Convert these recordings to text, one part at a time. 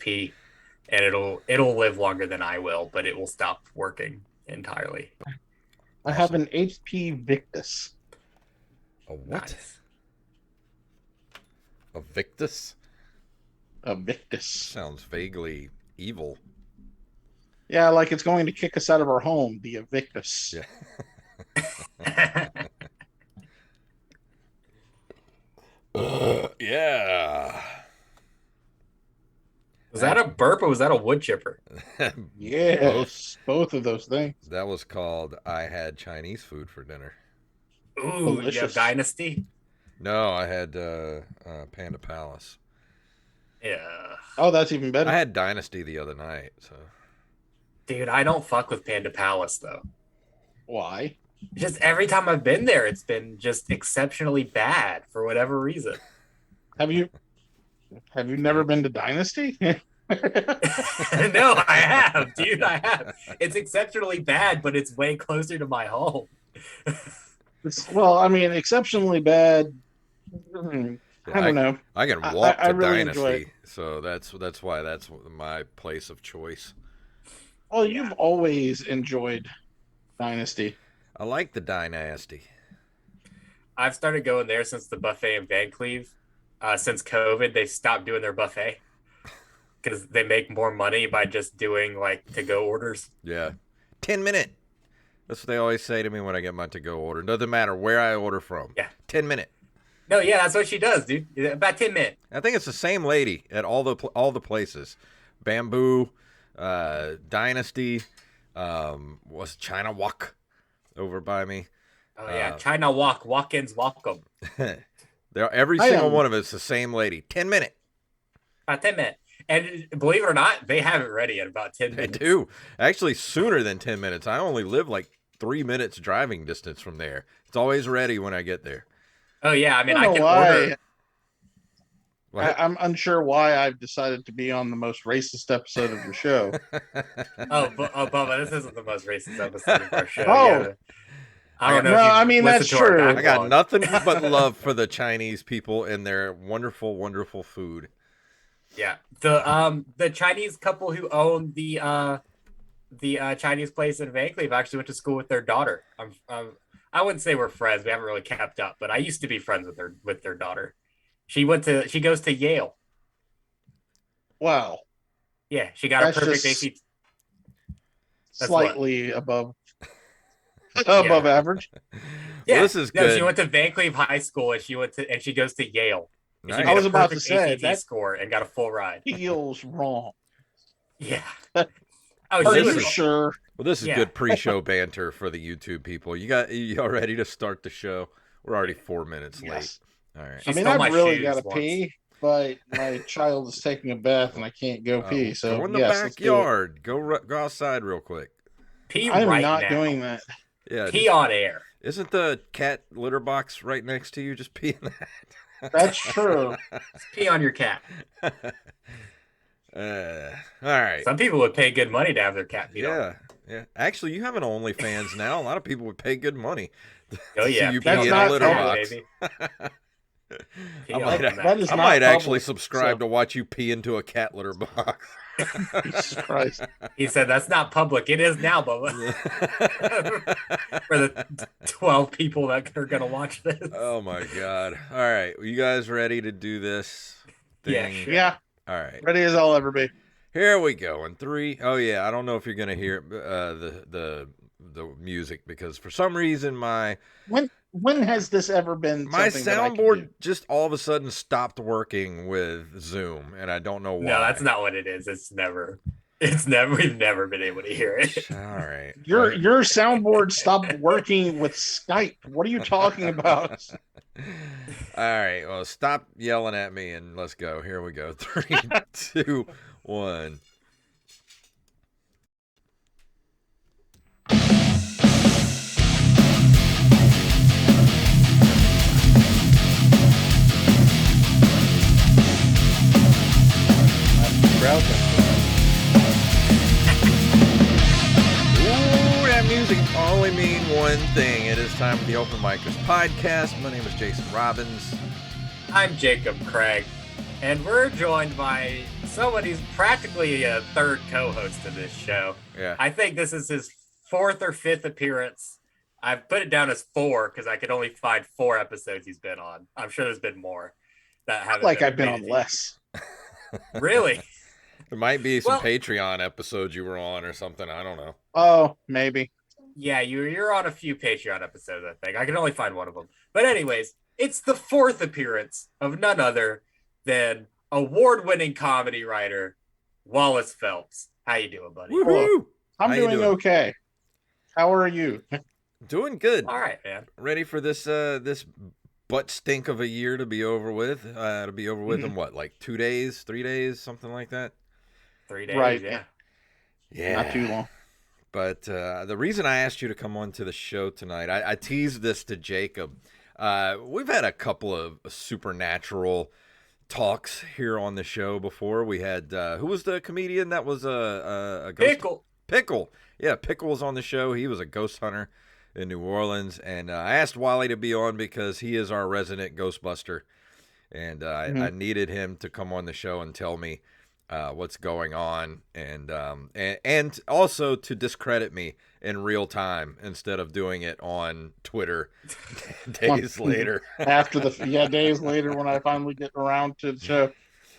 HP, and it'll live longer than I will, but it will stop working entirely. I have an HP Victus. A what? Nice. A Victus? A Victus. Sounds vaguely evil. Yeah, like it's going to kick us out of our home, the Victus. Yeah. Yeah. Was that a burp or was that a wood chipper? Yes, both of those things. That was called I had Chinese food for dinner. Ooh, you have Delicious. Dynasty? No, I had Panda Palace. Yeah. Oh, that's even better. I had Dynasty the other night, so Dude, I don't fuck with Panda Palace, though. Why? Just every time I've been there, it's been just exceptionally bad for whatever reason. Have you never been to Dynasty? No, I have, dude. I have. It's exceptionally bad, but it's way closer to my home. Well, I mean, exceptionally bad. I don't know. I can walk I to really enjoy Dynasty, so that's why that's my place of choice. Well, you've always enjoyed Dynasty. I like the Dynasty. I've started going there since the buffet in Van Cleve. Since COVID, they stopped doing their buffet because they make more money by just doing like to-go orders. Yeah. 10-minute. That's what they always say to me when I get my to-go order. Doesn't matter where I order from. Yeah. 10-minute. No, yeah, that's what she does, dude. About 10 minutes. I think it's the same lady at all the places. Bamboo, Dynasty, was China Walk over by me. Oh yeah, China walk-ins, welcome. Every single one of it's the same lady. 10-minute. About 10 minutes. And believe it or not, they have it ready at about 10 They minutes. do. Actually, sooner than 10 minutes. I only live like 3 minutes driving distance from there. It's always ready when I get there. Oh yeah, I mean, I I don't can know why. order. I'm unsure why I've decided to be on the most racist episode of your show. Bubba, this isn't the most racist episode of our show. Oh. Yeah. I don't know. No, if you I mean, listened that's to our true. I backlog. got nothing but love for the Chinese people and their wonderful, wonderful food. Yeah, the Chinese couple who owned the Chinese place in Van Cleve actually went to school with their daughter. I wouldn't say we're friends. We haven't really kept up, but I used to be friends with their daughter. She goes to Yale. Wow. Yeah, she got That's a perfect just ACT. That's slightly above average. Yeah, Well, this is good. She went to Van Cleve High School and she goes to Yale. Nice. She I made was a about to perfect say, ACT that- score and got a full ride. Feels wrong. Yeah. Are She you was- sure? Well, this is Yeah. good pre-show banter for the YouTube people. You all ready to start the show? We're already 4 minutes Yes. late. All right. She I mean, stole my I've really shoes got to once. pee, but my child is taking a bath and I can't go pee. So go in the yes, let's do it. backyard. Go outside real quick. Pee I'm right not now. doing that. Yeah. Pee on air. Isn't the cat litter box right next to you? Just pee in that. That's true. Pee on your cat. All right. Some people would pay good money to have their cat peed on. Yeah. Yeah. Actually, you have an OnlyFans now. A lot of people would pay good money. Oh yeah, You pee on pee in that a litter cat, box. baby. Pee I on might, that. that is I not might actually public, subscribe so- to watch you pee into a cat litter box. Jesus Christ. He said that's not public. It is now, Bubba. For the 12 people that are gonna watch this. Oh my god! All right, you guys ready to do this thing? Yeah, sure. Yeah, All right, ready as I'll ever be. here we go. In 3. Oh yeah, I don't know if you're gonna hear the music because for some reason my When has this ever been my something that I can soundboard do? just all of a sudden stopped working with Zoom, and I don't know why. No, that's not what it is. We've never been able to hear it. All right. Your soundboard stopped working with Skype. What are you talking about? All right. Well, stop yelling at me and let's go. Here we go. 3, 2, 1. Ooh, that music only mean one thing. It is time for the OpenMicersPodcast. My name is Jason Robbins. I'm Jacob Craig. And we're joined by someone who's practically a third co-host of this show. Yeah. I think this is his 4th or 5th appearance. I've put it down as 4 because I could only find 4 episodes he's been on. I'm sure there's been more that haven't. I've been on less. Really? There might be some Patreon episodes you were on or something. I don't know. Oh, maybe. Yeah, you're on a few Patreon episodes, I think. I can only find one of them. But anyways, it's the 4th appearance of none other than award-winning comedy writer Wally Phelps. How you doing, buddy? Woohoo! I'm doing okay. How are you? Doing good. All right, man. Ready for this this butt stink of a year to be over with. To be over with in what, like 2 days, 3 days, something like that? 3 days, right? Yeah. Yeah. Not too long. But the reason I asked you to come on to the show tonight, I teased this to Jacob. We've had a couple of supernatural talks here on the show before. We had who was the comedian that was a ghost? Pickle. Yeah, Pickle was on the show. He was a ghost hunter in New Orleans, and I asked Wally to be on because he is our resident Ghostbuster, and I needed him to come on the show and tell me what's going on, and also to discredit me in real time instead of doing it on Twitter days later. After days later when I finally get around to the show.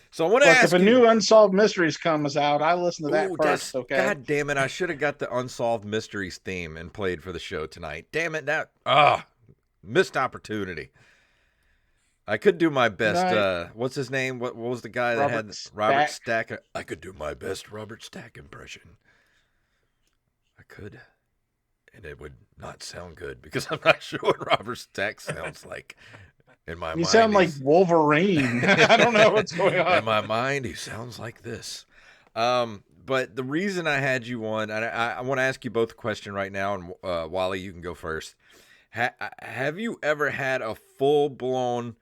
So I want to ask if a new Unsolved Mysteries comes out, I listen to that first. Okay. God damn it! I should have got the Unsolved Mysteries theme and played for the show tonight. Damn it! Missed opportunity. I could do my best. What's his name? What was the guy that had Robert Stack? I could do my best Robert Stack impression. I could, and it would not sound good because I'm not sure what Robert Stack sounds like. In my mind, you sound like Wolverine. I don't know what's going on. In my mind, he sounds like this. But the reason I had you on, and I want to ask you both a question right now, and Wally, you can go first. Have you ever had a full-blown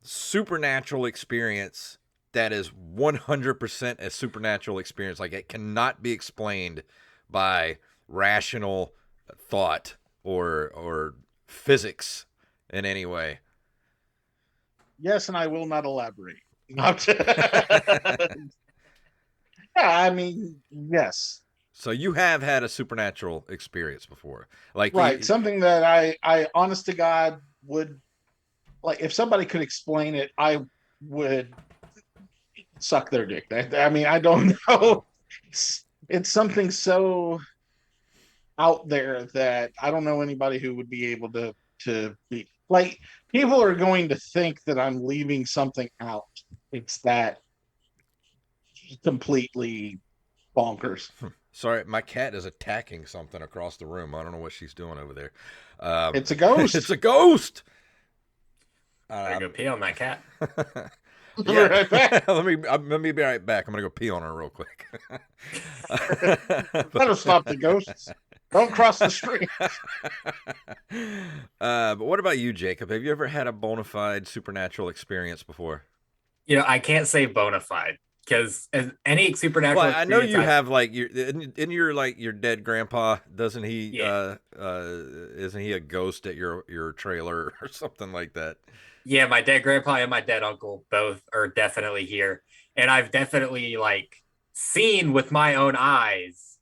supernatural experience that is 100% a supernatural experience? Like it cannot be explained by rational thought or physics in any way. Yes, and I will not elaborate. Yeah, I mean, yes. So you have had a supernatural experience before, like something that I honest to God would like. If somebody could explain it, I would suck their dick. I mean, I don't know. It's something so out there that I don't know anybody who would be able to be like. People are going to think that I'm leaving something out. It's that completely bonkers. Sorry, my cat is attacking something across the room. I don't know what she's doing over there. It's a ghost. It's a ghost. I go pee on that cat. Yeah. Right back. let me be right back. I'm gonna go pee on her real quick. That'll stop the ghosts. Don't cross the street. But what about you, Jacob? Have you ever had a bona fide supernatural experience before? You know, I can't say bona fide because any supernatural. Well, I know you have like your dead grandpa. Doesn't he? Yeah. Isn't he a ghost at your trailer or something like that? Yeah, my dead grandpa and my dead uncle both are definitely here, and I've definitely like seen with my own eyes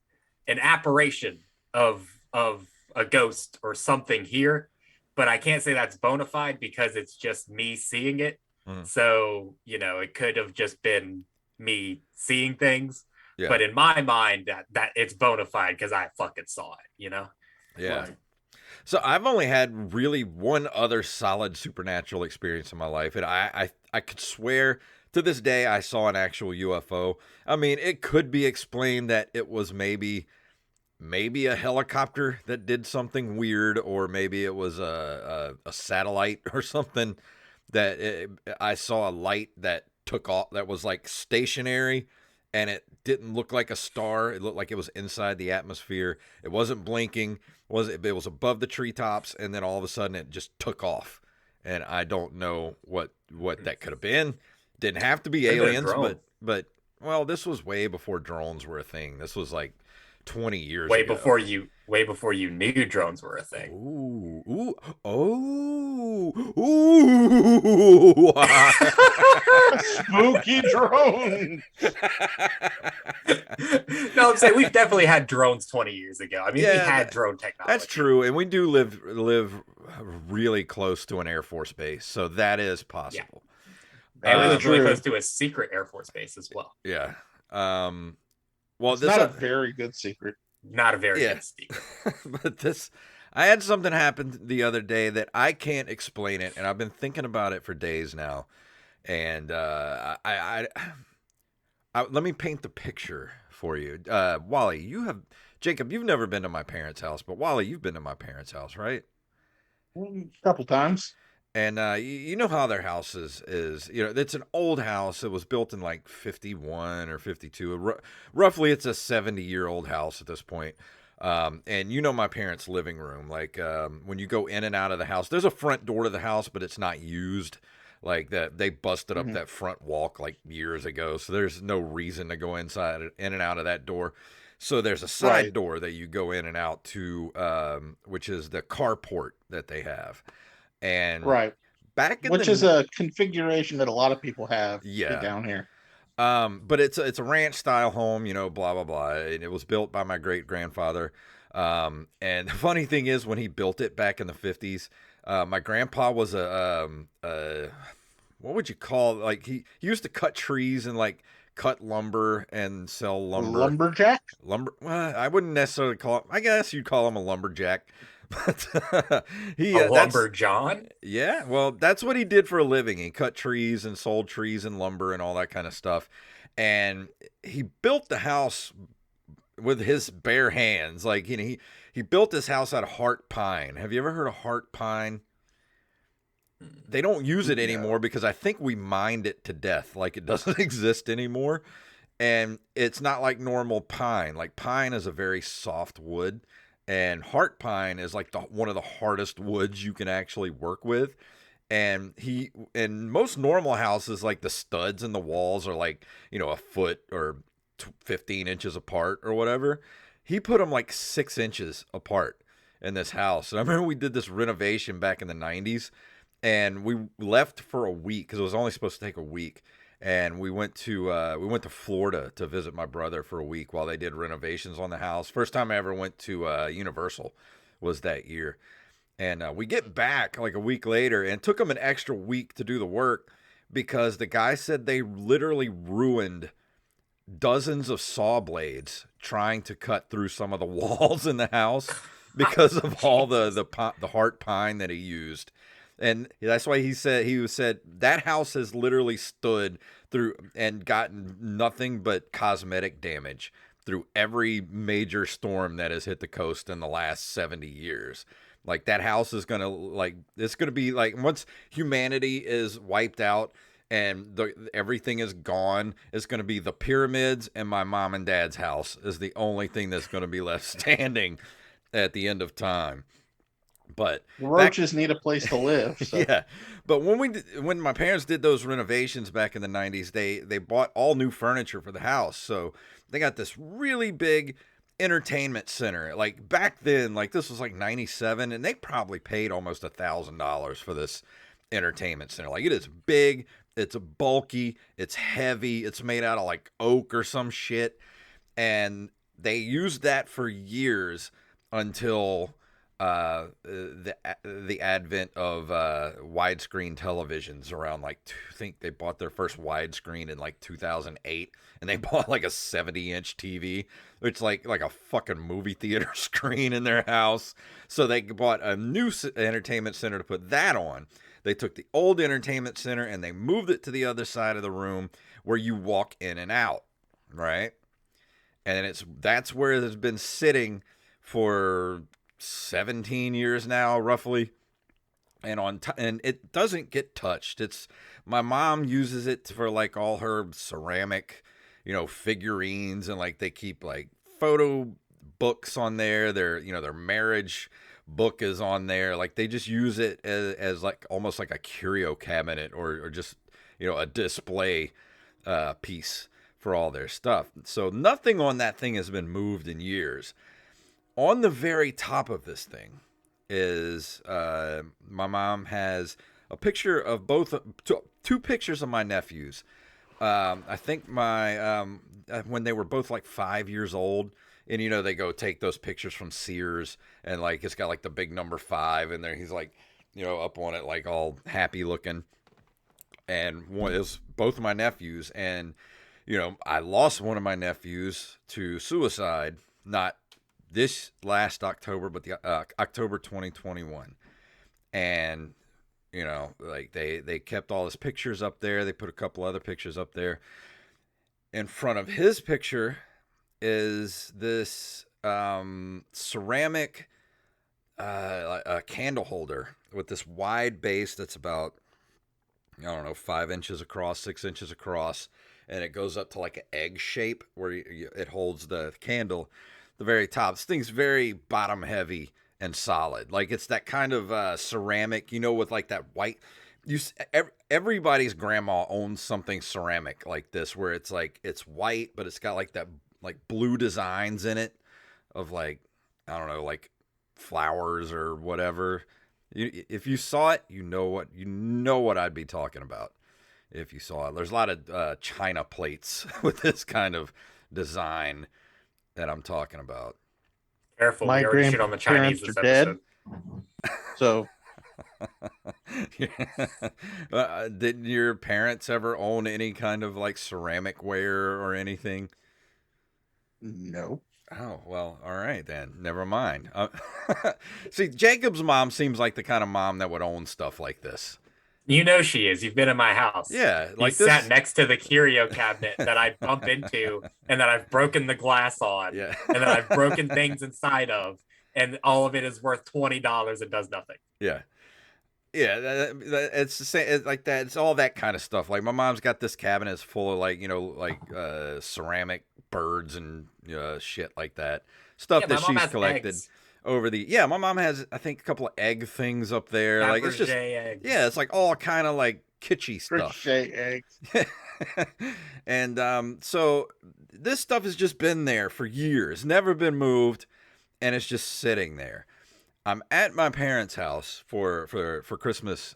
an apparition of a ghost or something here, but I can't say that's bona fide because it's just me seeing it. So, you know, it could have just been me seeing things, but in my mind that it's bona fide because I fucking saw it, you know? Yeah. Like, so I've only had really one other solid supernatural experience in my life, and I could swear to this day I saw an actual UFO. I mean, it could be explained that it was maybe a helicopter that did something weird, or maybe it was a satellite or something that I saw a light that took off that was like stationary, and it didn't look like a star. It looked like it was inside the atmosphere. It wasn't blinking. It was above the treetops, and then all of a sudden it just took off. And I don't know what that could have been. Didn't have to be aliens, but well, this was way before drones were a thing. This was like 20 years way ago. way before you knew drones were a thing. Ooh, ooh, oh, ooh. Spooky drone. No, I'm saying we've definitely had drones 20 years ago. I mean, we Yeah, had drone technology. that's true, and we do live really close to an Air Force base, so that is Yeah. possible. And we That is live really true. close to a secret Air Force base as well. Yeah. Well, It's this not a very good secret. Not a very yeah, good secret. but I had something happen the other day that I can't explain it, and I've been thinking about it for days now. And let me paint the picture for you. Wally, Jacob, you've never been to my parents' house, but Wally, you've been to my parents' house, right? A couple times. And you know how their house is, it's an old house. It was built in like 51 or 52. Roughly, it's a 70-year-old house at this point. And you know my parents' living room. Like when you go in and out of the house, there's a front door to the house, but it's not used. Like that, they busted up that front walk like years ago, so there's no reason to go in and out of that door. So there's a side door that you go in and out to, which is the carport that they have. And which is a configuration that a lot of people have yeah down here. But it's a ranch style home, blah blah blah, and it was built by my great grandfather. And the funny thing is, when he built it back in the 50s, my grandpa was what would you call it? Like he used to cut trees and like cut lumber and sell lumber. Lumberjack? Well, I wouldn't necessarily call him. I guess you'd call him a lumberjack. But a lumberjohn? Yeah, well, that's what he did for a living. He cut trees and sold trees and lumber and all that kind of stuff. And he built the house with his bare hands. Like, he built this house out of heart pine. Have you ever heard of heart pine? They don't use it anymore because I think we mined it to death. Like, it doesn't exist anymore. And it's not like normal pine. Like, pine is a very soft wood. And heart pine is like one of the hardest woods you can actually work with. And in most normal houses, like the studs in the walls are like, a foot or 15 inches apart or whatever. He put them like 6 inches apart in this house. And I remember we did this renovation back in the 90s, and we left for a week because it was only supposed to take a week. And we went to Florida to visit my brother for a week while they did renovations on the house. First time I ever went to Universal was that year. And we get back like a week later, and it took them an extra week to do the work because the guy said they literally ruined dozens of saw blades trying to cut through some of the walls in the house because of all the heart pine that he used. And that's why he said that house has literally stood through and gotten nothing but cosmetic damage through every major storm that has hit the coast in the last 70 years. Like, that house is it's going to be like, once humanity is wiped out and everything is gone, it's going to be the pyramids and my mom and dad's house is the only thing that's going to be left standing at the end of time. But roaches need a place to live. So. Yeah, but when my parents did those renovations back in the 90s, they bought all new furniture for the house. So they got this really big entertainment center. Like, back then, like, this was like 97, and they probably paid almost $1,000 for this entertainment center. Like, it is big, it's bulky, it's heavy, it's made out of like oak or some shit, and they used that for years until the advent of widescreen televisions around I think they bought their first widescreen in like 2008, and they bought like a 70-inch TV. It's like a fucking movie theater screen in their house. So they bought a new entertainment center to put that on. They took the old entertainment center and they moved it to the other side of the room where you walk in and out, right? And that's where it has been sitting for 17 years now, roughly, and and it doesn't get touched. My mom uses it for like all her ceramic, figurines, and like they keep like photo books on there. Their marriage book is on there. Like, they just use it as like almost like a curio cabinet or just a display piece for all their stuff. So nothing on that thing has been moved in years. On the very top of this thing is my mom has a picture of two pictures of my nephews. I think when they were both like 5 years old, and they go take those pictures from Sears, and like it's got like the big number 5 in there. He's like, up on it, like all happy looking. And one is both of my nephews, and I lost one of my nephews to suicide, not this last October, but the October 2021. And like they kept all his pictures up there. They put a couple other pictures up there. In front of his picture is this ceramic candle holder with this wide base that's about, I don't know, 5 inches across, 6 inches across, and it goes up to like an egg shape where it holds the candle at the very top. This thing's very bottom heavy and solid. Like it's that kind of ceramic, with like that white. Everybody's grandma owns something ceramic like this, where it's like it's white, but it's got like that like blue designs in it of like, I don't know, like flowers or whatever. If you saw it, you know what I'd be talking about. If you saw it, there's a lot of china plates with this kind of design that I'm talking about. Careful, we already shit on the Chinese this episode. So, didn't your parents ever own any kind of like ceramic ware or anything? no. Oh, well, all right then. Never mind. See, Jacob's mom seems like the kind of mom that would own stuff like this. She is. You've been in my house. Yeah, like you sat next to the curio cabinet that I bump into, and that I've broken the glass on, yeah, and that I've broken things inside of, and all of it is worth $20 and does nothing. Yeah. Yeah, it's the same. It's like that. It's all that kind of stuff. Like my mom's got this cabinet full of like ceramic birds and shit like that. Stuff that she's collected eggs. over the. Yeah, my mom has, I think, a couple of egg things up there. Fabergé like it's just eggs. Yeah, it's like all kind of like kitschy stuff. Crochet eggs. And so this stuff has just been there for years, never been moved, and it's just sitting there. I'm at my parents' house for Christmas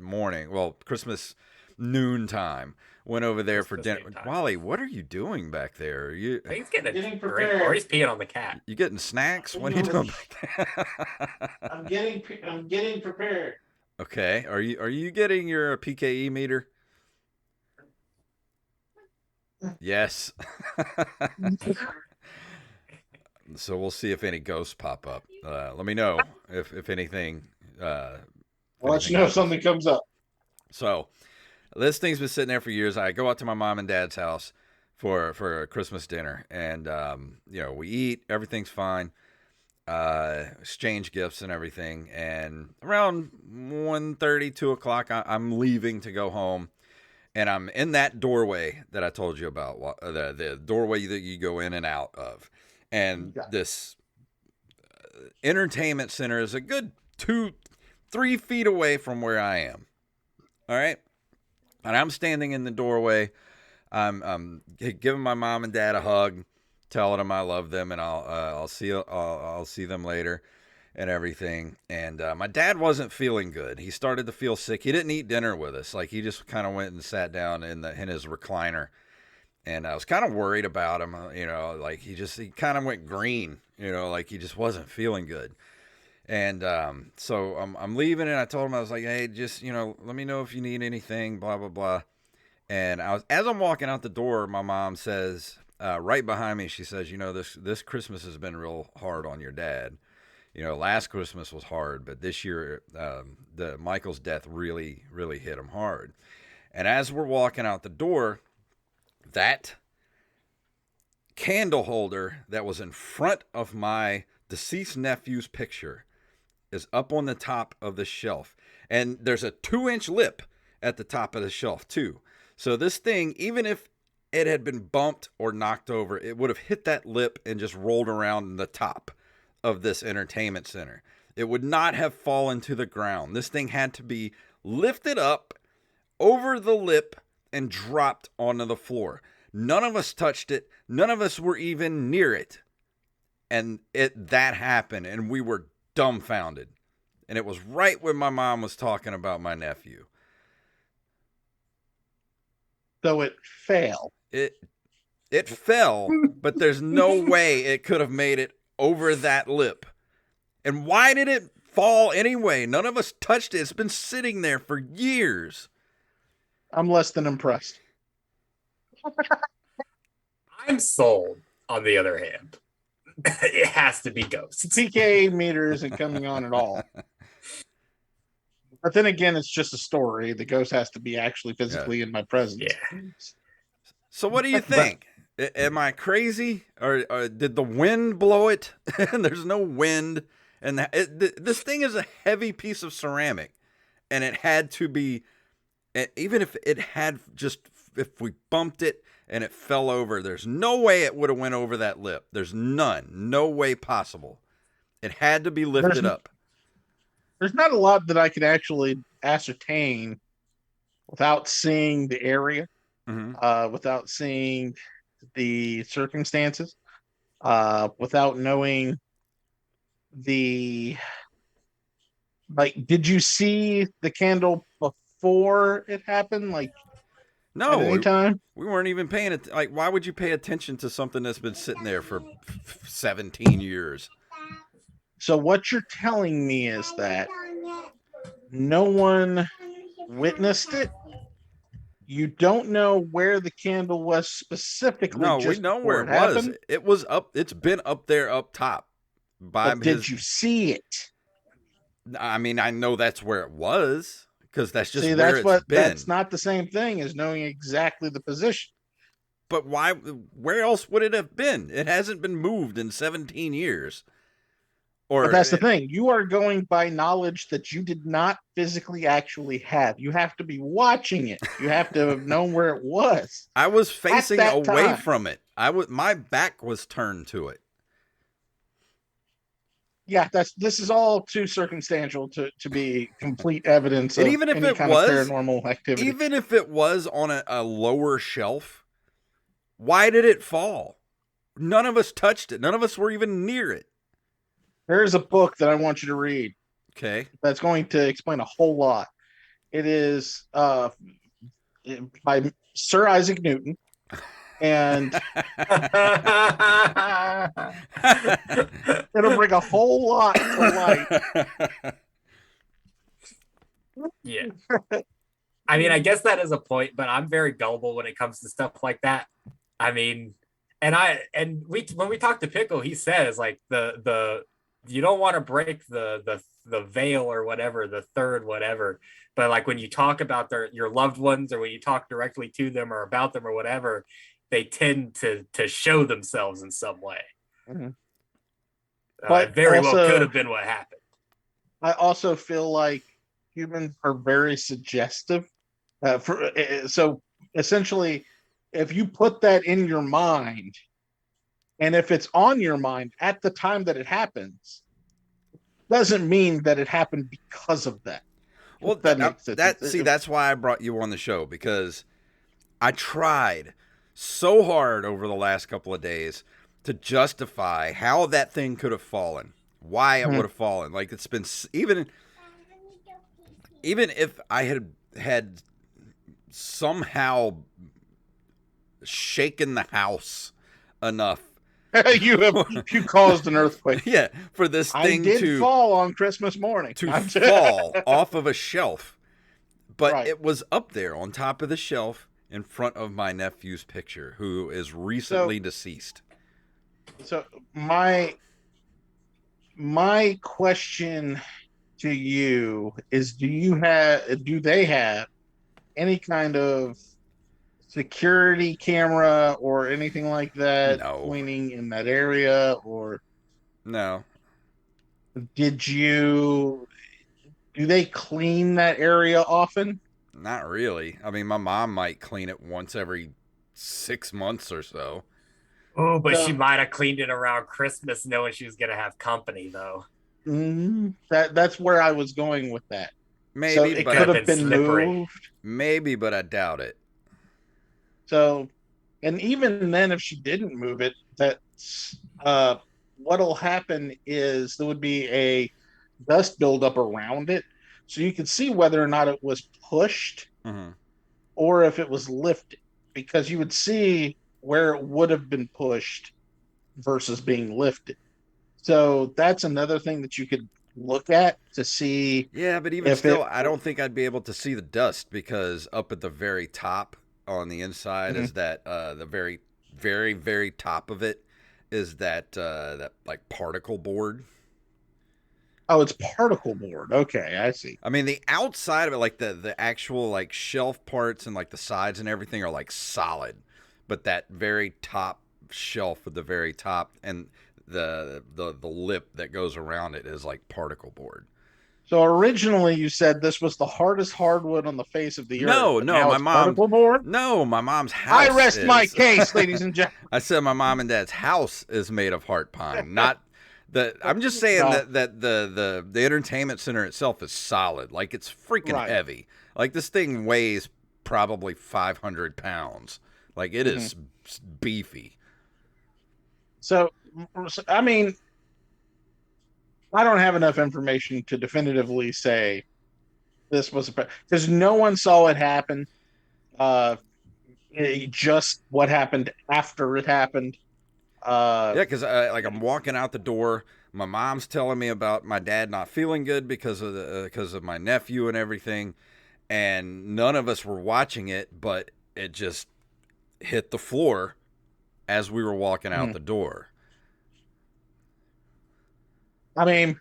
morning. Well, Christmas noon time. Went over there for dinner. Wally, what are you doing back there? He's getting prepared, or he's peeing on the cat. You getting snacks? What are you doing back there? I'm getting prepared. Okay. Are you getting your PKE meter? Yes. So we'll see if any ghosts pop up. Let me know if anything. I'll let you know if something comes up. So this thing's been sitting there for years. I go out to my mom and dad's house for a Christmas dinner, and we eat. Everything's fine. Exchange gifts and everything. And around 1:30, 2 o'clock, I'm leaving to go home. And I'm in that doorway that I told you about, the doorway that you go in and out of. And this entertainment center is a good 2-3 feet away from where I am. All right. And I'm standing in the doorway. I'm giving my mom and dad a hug, telling them I love them, and I'll see them later and everything. And my dad wasn't feeling good. He started to feel sick. He didn't eat dinner with us. Like he just kind of went and sat down in his recliner. And I was kind of worried about him, like he kind of went green, like he just wasn't feeling good. And so I'm leaving, and I told him, I was like, hey, just, let me know if you need anything, blah, blah, blah. And as I'm walking out the door, my mom says, right behind me, she says, this Christmas has been real hard on your dad. Last Christmas was hard, but this year, the Michael's death really, really hit him hard. And as we're walking out the door, that candle holder that was in front of my deceased nephew's picture is up on the top of the shelf. And there's a 2-inch lip at the top of the shelf too. So this thing, even if it had been bumped or knocked over, it would have hit that lip and just rolled around the top of this entertainment center. It would not have fallen to the ground. This thing had to be lifted up over the lip and dropped onto the floor. None of us touched it. None of us were even near it. And that happened, and we were dumbfounded. And it was right when my mom was talking about my nephew. So it failed. It fell, but there's no way it could have made it over that lip. And why did it fall anyway? None of us touched it. It's been sitting there for years. I'm less than impressed. I'm sold, on the other hand. It has to be ghosts. PK meter isn't coming on at all. But then again, it's just a story. The ghost has to be actually physically in my presence. Yeah. So what do you think? Am I crazy? Or did the wind blow it? And there's no wind. And this thing is a heavy piece of ceramic. And it had to be, even if it had just, if we bumped it and it fell over, there's no way it would have went over that lip. There's none. No way possible. It had to be lifted up. There's not a lot that I could actually ascertain without seeing the area, without seeing the circumstances, without knowing did you see the candle before it happened? Like, no, at any time? We weren't even paying it. Like, why would you pay attention to something that's been sitting there for 17 years? So what you're telling me is that no one witnessed it. You don't know where the candle was specifically. No, we know where it was. It was up. It's been up there, up top. But did you see it? I mean, I know that's where it was because that's just where it's been. That's not the same thing as knowing exactly the position. But why? Where else would it have been? It hasn't been moved in 17 years. But that's the thing. You are going by knowledge that you did not physically actually have. You have to be watching it. You have to have known where it was. I was facing away from it. My back was turned to it. Yeah, this is all too circumstantial to be complete evidence of even if any it kind was, of paranormal activity. Even if it was on a lower shelf, why did it fall? None of us touched it. None of us were even near it. There's a book that I want you to read. Okay. That's going to explain a whole lot. It is by Sir Isaac Newton. And it'll bring a whole lot to light. Yeah. I mean, I guess that is a point, but I'm very gullible when it comes to stuff like that. I mean, when we talked to Pickle, he says like the you don't want to break the veil or whatever, the third whatever. But like when you talk about your loved ones or when you talk directly to them or about them or whatever, they tend to show themselves in some way. Mm-hmm. But very well could have been what happened. I also feel like humans are very suggestive. So essentially, if you put that in your mind, and if it's on your mind at the time that it happens, doesn't mean that it happened because of that. Well, that's why I brought you on the show, because I tried so hard over the last couple of days to justify how that thing could have fallen, why it would have fallen. Like, it's been even if I had somehow shaken the house enough. you caused an earthquake. Yeah, for this thing to fall on Christmas morning. To fall off of a shelf. But right. It was up there on top of the shelf in front of my nephew's picture, who is recently deceased. So my question to you is, do they have any kind of security camera or anything like that pointing in that area? Or no? Do they clean that area often? Not really. I mean, my mom might clean it once every 6 months or so. Oh, but she might have cleaned it around Christmas knowing she was going to have company, though. That's where I was going with that. Maybe, so it but could have been slippery. Moved. Maybe, but I doubt it. So And even then, if she didn't move it, what'll happen is there would be a dust buildup around it, so you could see whether or not it was pushed Mm-hmm. or if it was lifted, because you would see where it would have been pushed versus being lifted. So that's another thing that you could look at to see Yeah, but even if still, it. I don't think I'd be able to see the dust because up at the very top on the inside Mhm. is that the very, very, very top of it is that like particle board. Oh, it's particle board. Okay, I see. I mean, the outside of it, like the actual like shelf parts and like the sides and everything are like solid, but that very top shelf at the very top and the lip that goes around it is like particle board. So originally you said this was the hardest hardwood on the face of the earth, No, but no, now my it's mom. particle board. No, my mom's I house rest my is. case, ladies and gentlemen. I said my mom and dad's house is made of heart pine, not the. I'm just saying No, that the entertainment center itself is solid. Like it's freaking right. heavy. Like this thing weighs probably 500 pounds. Like it Mhm. is beefy. So, I mean, I don't have enough information to definitively say this was because no one saw it happen. Uh, just what happened after it happened. Uh, Yeah, because like I'm walking out the door. My mom's telling me about my dad not feeling good because of my nephew and everything, and none of us were watching it, but it just hit the floor as we were walking out mhm. the door. I mean,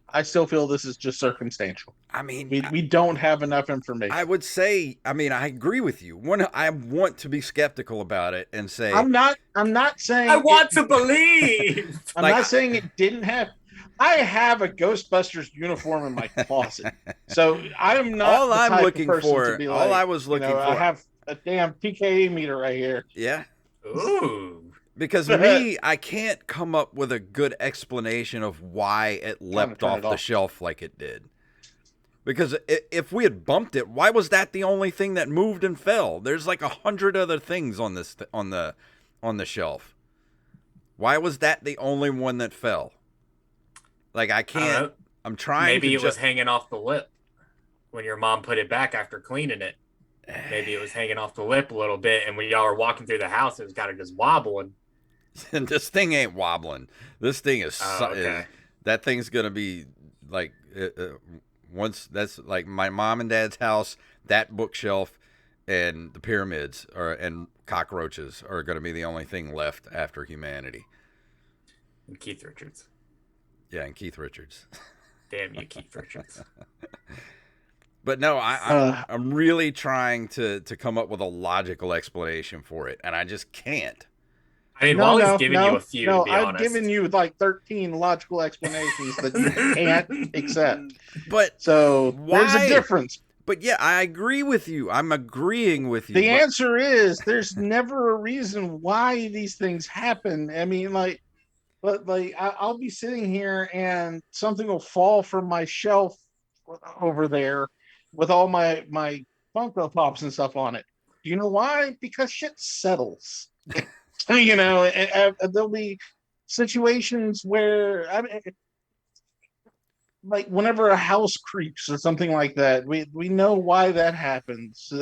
I still feel this is just circumstantial. I mean, We don't have enough I information. would say, I mean, I agree with you. One, I want to be skeptical about it and say, I'm not I saying it. want to believe. I'm like, not saying it didn't happen. I have a Ghostbusters uniform in my closet, so I'm not all the I'm type of looking person to for, be all I like, was looking I for, have a damn PKA meter right here. yeah, Ooh. because Trying me, I can't come up with a good explanation of why it to leapt turn it off the off. shelf like it did. Because if we had bumped it, why was that the only thing that moved and fell? There's like 100 other things on this on the shelf. Why was that the only one that fell? Like I I don't can't. know. I'm trying to Maybe it was just. hanging off the lip when your mom put it back after cleaning it. Maybe it was hanging off the lip a little bit, and when y'all were walking through the house, it was kind of just wobbling. And this thing ain't wobbling. This thing Oh, is okay. that thing's gonna be like once that's like my mom and dad's house. That bookshelf and the pyramids are and cockroaches are gonna be the only thing left after humanity. And Keith Richards. Yeah, and Keith Richards. Damn you, Keith Richards. But no, Uh, I'm really trying to come up with a logical explanation for it, and I just can't. I mean, no, Wally's no, giving you a no, few, to no. be I've given honest. you like 13 logical explanations that you can't accept. But So there's a why? difference. But yeah, I agree with you. I'm agreeing with you. The But answer is there's never a reason why these things happen. I mean, I'll be sitting here and something will fall from my shelf over there with all my Funko Pops and stuff on it. Do you know why? Because shit settles. There'll be situations where I mean, like whenever a house creaks or something like that, we know why that happens.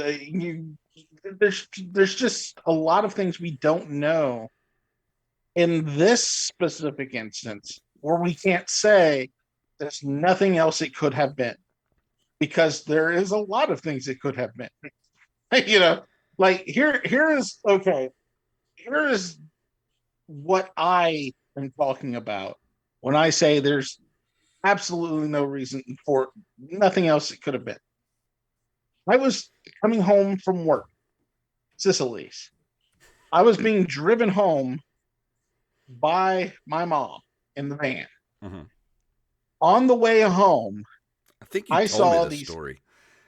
There's just a lot of things we don't know in this specific instance where we can't say there's nothing else it could have been, because there is a lot of things it could have been. you know, like here is okay. Here is what I am talking about when I say there's absolutely no reason for nothing else it could have been. I was coming home from work, Sicily's. I was being driven home by my mom in the van. mm-hmm. On the way home, I think you I told me saw this these. story.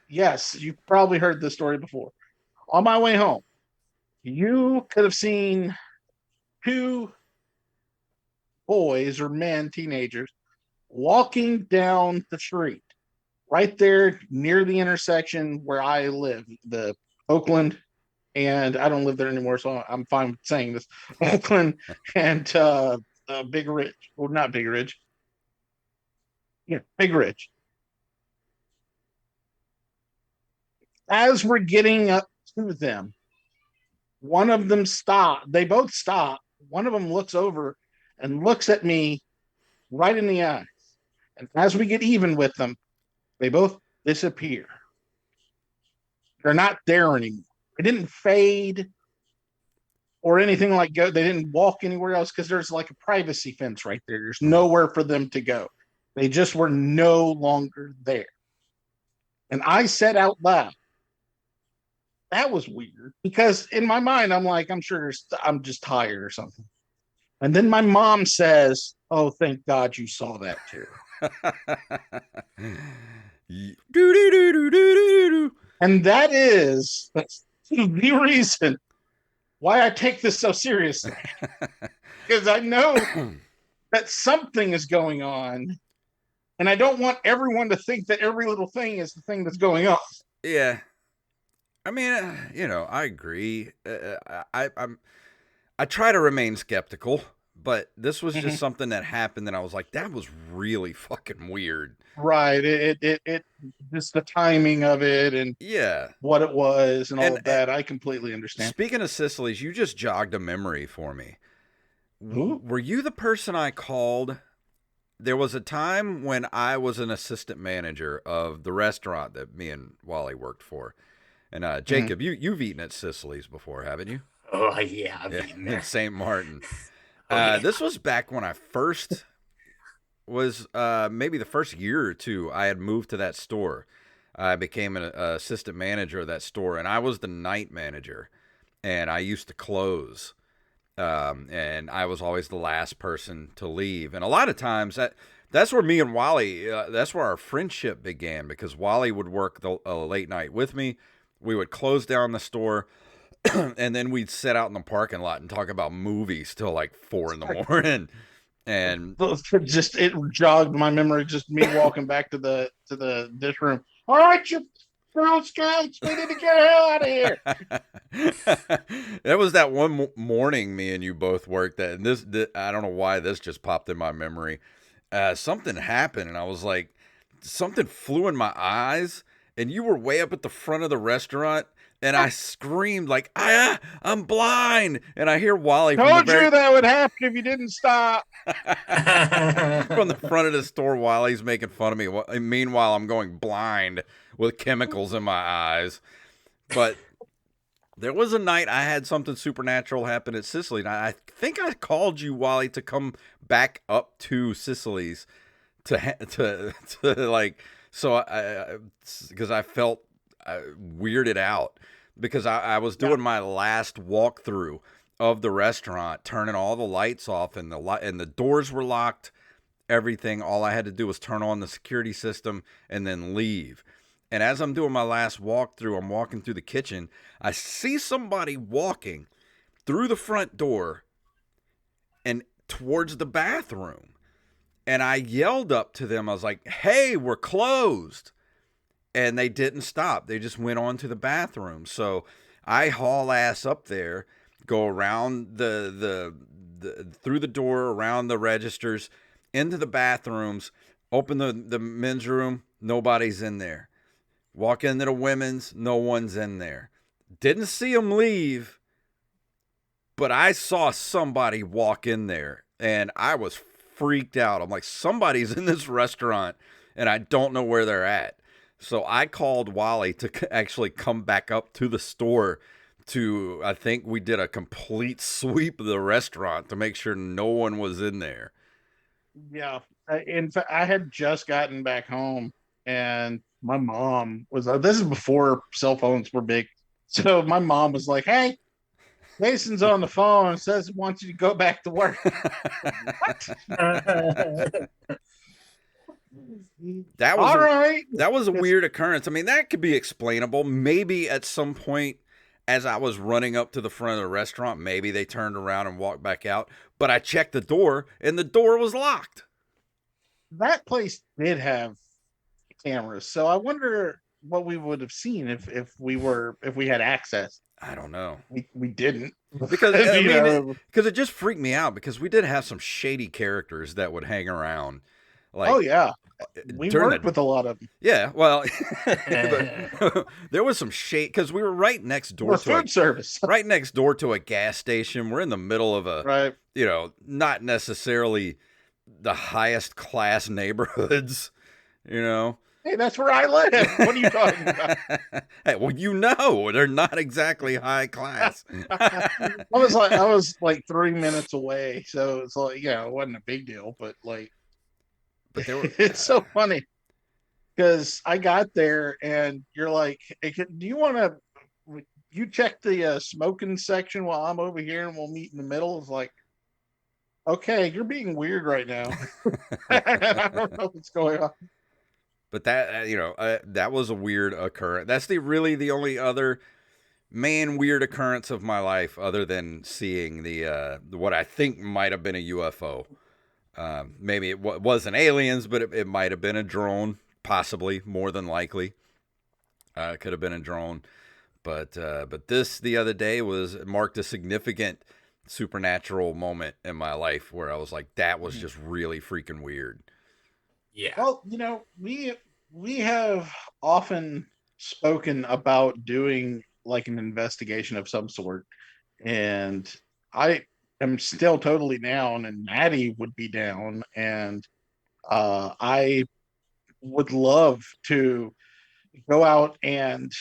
Yes, you probably heard this story before. On my way home, you could have seen two boys or men, teenagers, walking down the street right there near the intersection where I live, the Oakland. and I don't live there anymore, so I'm fine with saying this. Oakland and Big Ridge, well, not Big Ridge, yeah, Big Ridge. As we're getting up to them, one of them stop. They both stop. One of them looks over and looks at me right in the eyes. And as we get even with them, they both disappear. They're not there anymore. They didn't fade or anything like go. They didn't walk anywhere else because there's like a privacy fence right there. There's nowhere for them to go. They just were no longer there. And I said out loud, that was weird, because in my mind, I'm like, I'm sure I'm just tired or something. And then my mom says, "Oh, thank God you saw that too." And that is the reason why I take this so seriously. Because I know that something is going on, and I don't want everyone to think that every little thing is the thing that's going on. Yeah. I mean, I agree. I try to remain skeptical, but this was just something that happened, and I was like, that was really fucking weird. Right. It just the timing of it and what it was and all of that. I completely understand. Speaking of Sicily's, you just jogged a memory for me. Ooh. Were you the person I called? There was a time when I was an assistant manager of the restaurant that me and Wally worked for. And Jacob, you've eaten at Sicily's before, haven't you? Oh, yeah, I've eaten there. In St. Martin. Yeah. This was back when I first was, maybe the first year or two, I had moved to that store. I became an assistant manager of that store, and I was the night manager. And I used to close. And I was always the last person to leave. And a lot of times, that's where me and Wally, that's where our friendship began, because Wally would work the late night with me. We would close down the store, and then we'd sit out in the parking lot and talk about movies till like 4 a.m. And it jogged my memory. Just me walking back to the dish room. All right, you Girl Scouts, we need to get the hell out of here. It was that one morning me and you both worked at, and this I don't know why this just popped in my memory. Something happened, and I was like, something flew in my eyes. And you were way up at the front of the restaurant, and I screamed like, I'm blind. And I hear Wally told you that would happen if you didn't stop. From the front of the store, Wally's making fun of me. Meanwhile, I'm going blind with chemicals in my eyes. But there was a night I had something supernatural happen at Sicily. And I think I called you, Wally, to come back up to Sicily's to like... So because I felt weirded out, because I was doing my last walkthrough of the restaurant, turning all the lights off, and the doors were locked, everything. All I had to do was turn on the security system and then leave. And as I'm doing my last walkthrough, I'm walking through the kitchen. I see somebody walking through the front door and towards the bathroom. And I yelled up to them. I was like, hey, we're closed. And they didn't stop. They just went on to the bathroom. So I haul ass up there, go around the through the door, around the registers, into the bathrooms, open the men's room, nobody's in there. Walk into the women's, no one's in there. Didn't see them leave, but I saw somebody walk in there, and I was freaked out. I'm like, somebody's in this restaurant and I don't know where they're at. So I called Wally to actually come back up to the store to, I think we did a complete sweep of the restaurant to make sure no one was in there. Yeah. In fact, I had just gotten back home, and my mom was, this is before cell phones were big. So my mom was like, hey, Jason's on the phone and says he wants you to go back to work. What? That was a weird occurrence. I mean, that could be explainable. Maybe at some point, as I was running up to the front of the restaurant, maybe they turned around and walked back out. But I checked the door, and the door was locked. That place did have cameras, so I wonder what we would have seen if we had access. I don't know. We didn't. Because I You mean, know, because it just freaked me out because we did have some shady characters that would hang around, oh like yeah, we during worked the with a lot of them. yeah. Well, there was some shade because we were right next door We're to a food service, right next door to a gas station. We're in the middle of a right? not necessarily the highest class neighborhoods, you know. Hey, that's where I live. What are you talking about? Hey, well, they're not exactly high class. I was like 3 minutes away, so it's like, yeah, it wasn't a big deal, but like, But there were it's so funny because I got there and you're like, hey, do you want to? You check the smoking section while I'm over here, and we'll meet in the middle. It's like, okay, you're being weird right now. I don't know what's going on. But that that was a weird occurrence. That's the only other weird occurrence of my life, other than seeing the what I think might have been a UFO. Maybe it wasn't aliens, but it might have been a drone, possibly, more than likely. It could have been a drone. But this the other day marked a significant supernatural moment in my life where I was like, that was just really freaking weird. Yeah. Well, we have often spoken about doing like an investigation of some sort, and I am still totally down, and Maddie would be down, and I would love to go out and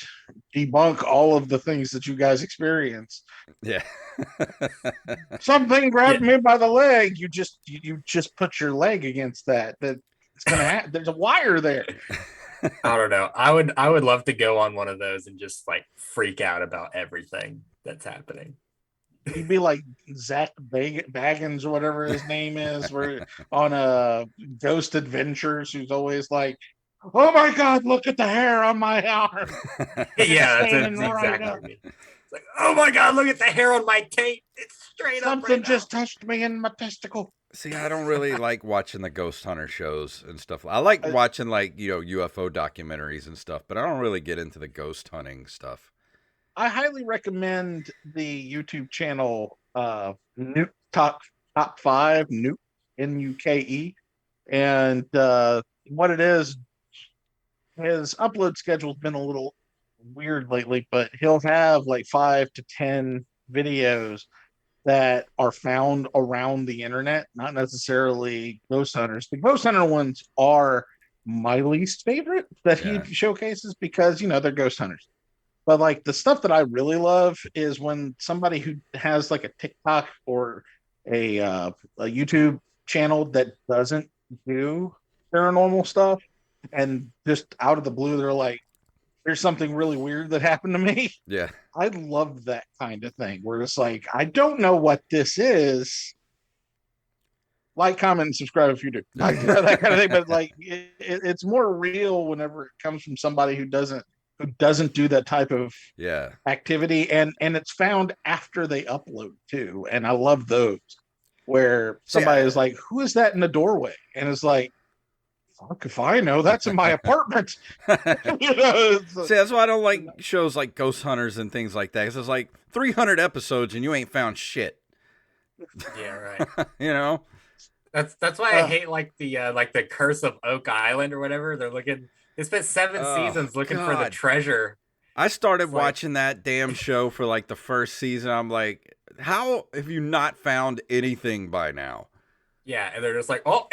debunk all of the things that you guys experience. Yeah. Something grabbed Yeah. me by the leg. You just put your leg against that. That it's gonna happen. There's a wire there. I don't know. I would love to go on one of those and just like freak out about everything that's happening. He'd be like Zach Baggins or whatever his name is, where on a Ghost Adventures, who's always like, "Oh my God, look at the hair on my arm." Yeah, that's Standing right exactly up. me. It's like, oh my God, look at the hair on my cape. It's straight up Something right just now. touched me in my testicle. See, I don't really like watching the ghost hunter shows and stuff. I like watching like, UFO documentaries and stuff, but I don't really get into the ghost hunting stuff. I highly recommend the YouTube channel Nuke Top 5 Nuke Nuke, and what it is, his upload schedule's been a little weird lately, but he'll have like 5 to 10 videos that are found around the internet, not necessarily ghost hunters. The ghost hunter ones are my least favorite that he showcases because they're ghost hunters. But like the stuff that I really love is when somebody who has like a TikTok or a YouTube channel that doesn't do paranormal stuff, and just out of the blue they're like, "There's something really weird that happened to me." Yeah. I love that kind of thing where it's like, I don't know what this is. Like, comment, and subscribe if you do. Like, that kind of thing. But like, it's more real whenever it comes from somebody who doesn't do that type of activity, and it's found after they upload too. And I love those where somebody is like, "Who is that in the doorway?" And it's like, fuck if I know, that's in my apartment. See, that's why I don't like shows like Ghost Hunters and things like that. Because it's like 300 episodes and you ain't found shit. Yeah, right. That's why I hate like the Curse of Oak Island or whatever. They spent 7 seasons looking for the treasure. I started watching that damn show for like the first season. I'm like, how have you not found anything by now? Yeah, and they're just like, oh,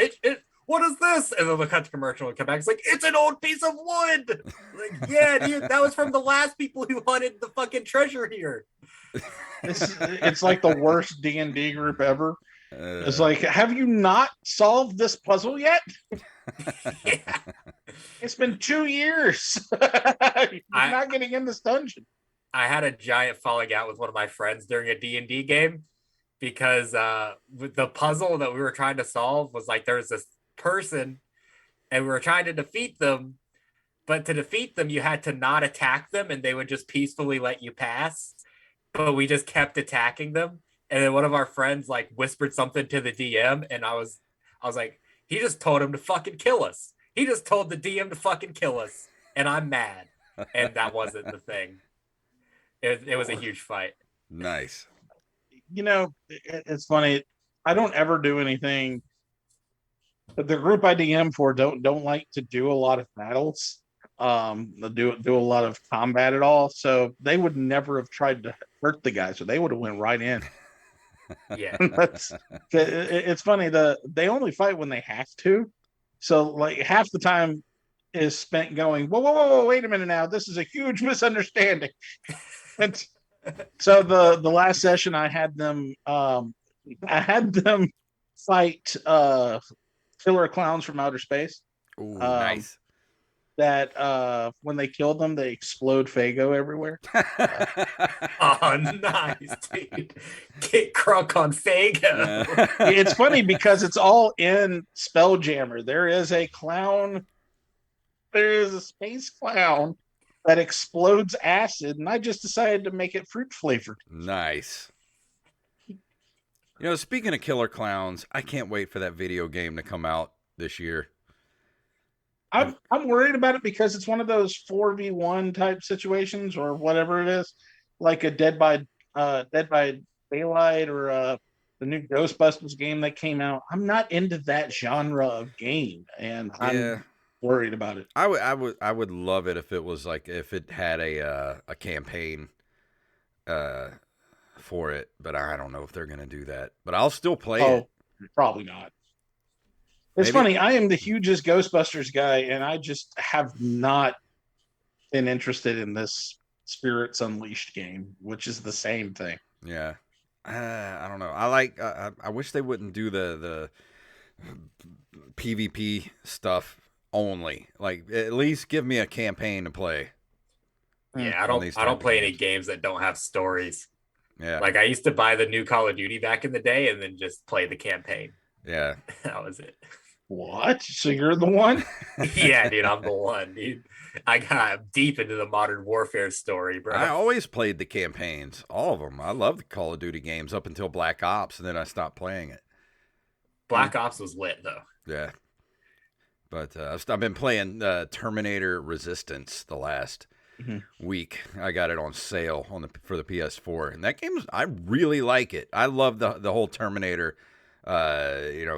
what is this? And then they'll cut to commercial and come back. It's like, it's an old piece of wood. Like, yeah, dude, that was from the last people who hunted the fucking treasure here. It's like the worst D&D group ever. It's like, have you not solved this puzzle yet? Yeah. It's been 2 years. You're not getting in this dungeon. I had a giant falling out with one of my friends during a D&D game because the puzzle that we were trying to solve was like, there was this person and we were trying to defeat them, but to defeat them you had to not attack them and they would just peacefully let you pass, but we just kept attacking them. And then one of our friends like whispered something to the DM, and I was like, he just told him to fucking kill us. He just told the DM to fucking kill us, and I'm mad. and that wasn't the thing. It was a huge fight. Nice. It's funny. I don't ever do anything. The group I DM for don't like to do a lot of battles. They do a lot of combat at all. So they would never have tried to hurt the guy. So they would have went right in. Yeah. It's funny. They only fight when they have to. So like half the time is spent going, whoa, wait a minute now. This is a huge misunderstanding. And so the last session I had them fight killer clowns from outer space. Ooh, Um, nice. that when they kill them, they explode Fago everywhere. Oh, nice, dude. Get crunk on Fago. It's funny because it's all in Spelljammer. There is a space clown that explodes acid, and I just decided to make it fruit flavored. Nice. Speaking of killer clowns, I can't wait for that video game to come out this year. I'm worried about it because it's one of those 4v1 type situations or whatever it is, like a Dead by Daylight or the new Ghostbusters game that came out. I'm not into that genre of game, and I'm worried about it. I would love it if it was like if it had a campaign for it, but I don't know if they're gonna do that. But I'll still play it. Probably not. It's funny. I am the hugest Ghostbusters guy, and I just have not been interested in this Spirits Unleashed game, which is the same thing. Yeah. I don't know. I wish they wouldn't do the PvP stuff only. Like at least give me a campaign to play. Yeah, I don't play any games that don't have stories. Yeah. Like I used to buy the new Call of Duty back in the day and then just play the campaign. Yeah. That was it. What? So you're the one? Yeah, dude, I'm the one, dude. I got deep into the Modern Warfare story, bro. I always played the campaigns, all of them. I love the Call of Duty games up until Black Ops, and then I stopped playing it. Black Ops was lit, though. Yeah. But I've been playing Terminator Resistance the last week. I got it on sale for the PS4, and that game I really like it. I love the whole Terminator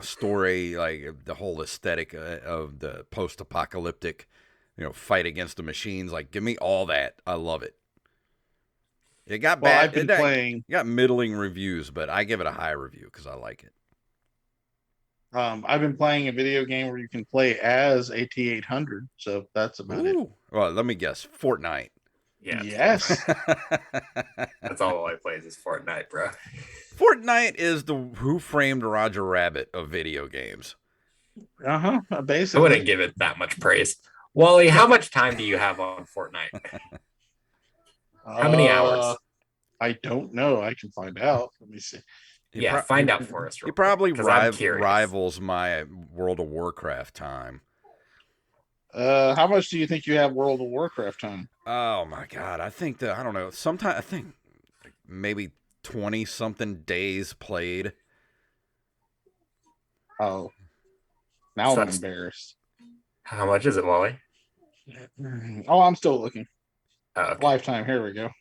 story, like the whole aesthetic of the post-apocalyptic, fight against the machines. Like, give me all that. I love it. It got bad. I've been playing. It got middling reviews, but I give it a high review because I like it. I've been playing a video game where you can play as a T-800, so that's about it. Well, let me guess. Fortnite. Yeah. Yes. That's all I play is Fortnite, bro. Fortnite is the Who Framed Roger Rabbit of video games. Basically. I wouldn't give it that much praise. Wally, how much time do you have on Fortnite? How many hours? I don't know. I can find out. Let me see. Find out for us. He probably rivals my World of Warcraft time. How much do you think you have World of Warcraft time? Oh my God. I think I don't know. I think maybe 20 something days played. Oh, now I'm embarrassed. How much is it, Wally? Oh, I'm still looking. Okay. Lifetime. Here we go.